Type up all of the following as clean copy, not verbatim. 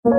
Sa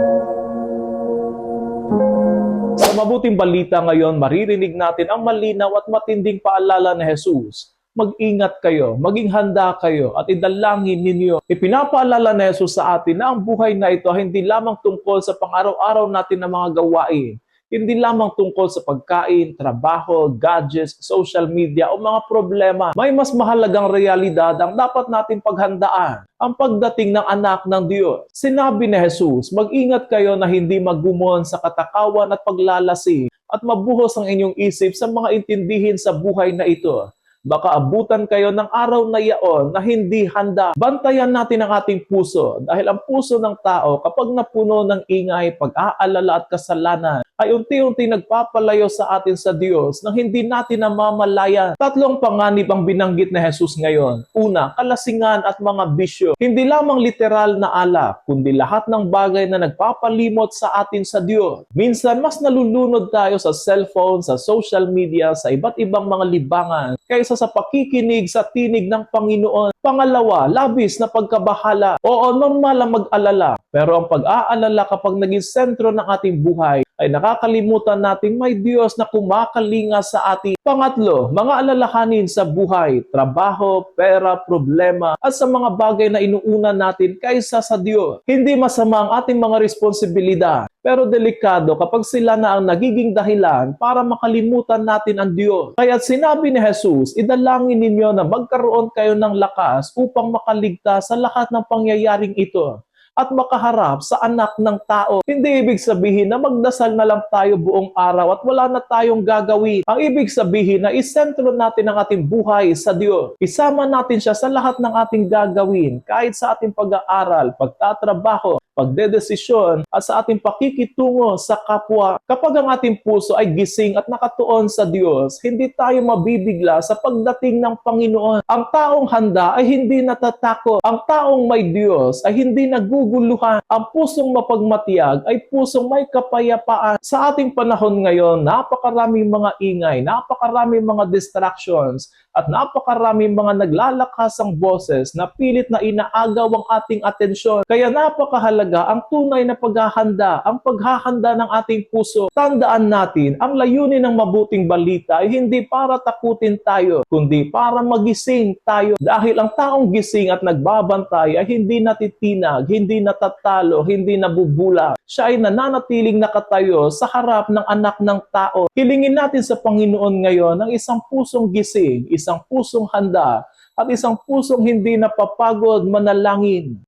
mabuting balita ngayon, maririnig natin ang malinaw at matinding paalala ni Jesus. Mag-ingat kayo, maging handa kayo, at idalangin ninyo. Ipinapaalala ni Jesus sa atin na ang buhay na ito ay hindi lamang tungkol sa pang-araw-araw natin na mga gawain. Hindi lamang tungkol sa pagkain, trabaho, gadgets, social media o mga problema. May mas mahalagang realidad ang dapat natin paghandaan. Ang pagdating ng anak ng Diyos. Sinabi ni Jesus, mag-ingat kayo na hindi magumon sa katakawan at paglalasing at mabuhos ang inyong isip sa mga intindihin sa buhay na ito. Baka abutan kayo ng araw na iyon na hindi handa. Bantayan natin ang ating puso dahil ang puso ng tao kapag napuno ng ingay, pag-aalala at kasalanan ay unti-unti nagpapalayo sa atin sa Diyos nang hindi natin namamalayan. Tatlong panganib ang binanggit ni Jesus ngayon. Una, kalasingan at mga bisyo. Hindi lamang literal na alak, kundi lahat ng bagay na nagpapalimot sa atin sa Diyos. Minsan, mas nalulunod tayo sa cellphone, sa social media, sa iba't ibang mga libangan kaysa sa pakikinig sa tinig ng Panginoon. Pangalawa, labis na pagkabahala. Oo, normal ang mag-alala. Pero ang pag-aalala kapag naging sentro ng ating buhay, ay nakakalimutan natin may Diyos na kumakalinga sa atin. Pangatlo, mga alalahanin sa buhay, trabaho, pera, problema, at sa mga bagay na inuuna natin kaysa sa Diyos. Hindi masama ang ating mga responsibilidad, pero delikado kapag sila na ang nagiging dahilan para makalimutan natin ang Diyos. Kaya't sinabi ni Jesus, idalangin ninyo na magkaroon kayo ng lakas upang makaligtas sa lahat ng pangyayaring ito at makaharap sa anak ng tao. Hindi ibig sabihin na magdasal na lang tayo buong araw at wala na tayong gagawin. Ang ibig sabihin na isentro natin ang ating buhay sa Diyos. Isama natin siya sa lahat ng ating gagawin, kahit sa ating pag-aaral, pagtatrabaho, pagdedesisyon at sa ating pakikitungo sa kapwa. Kapag ang ating puso ay gising at nakatuon sa Diyos, hindi tayo mabibigla sa pagdating ng Panginoon. Ang taong handa ay hindi natatakot. Ang taong may Diyos ay hindi naguguluhan. Ang pusong mapagmatiyag ay pusong may kapayapaan. Sa ating panahon ngayon, napakaraming mga ingay, napakaraming mga distractions, at napakaraming mga naglalakasang boses na pilit na inaagaw ang ating atensyon. Kaya napakahalaga ang tunay na paghahanda, ang paghahanda ng ating puso. Tandaan natin, ang layunin ng mabuting balita ay hindi para takutin tayo, kundi para magising tayo. Dahil ang taong gising at nagbabantay ay hindi natitinag, hindi natatalo, hindi nabubula. Siya ay nananatiling nakatayo sa harap ng anak ng tao. Hilingin natin sa Panginoon ngayon ng isang pusong gising, isang pusong handa, at isang pusong hindi napapagod manalangin.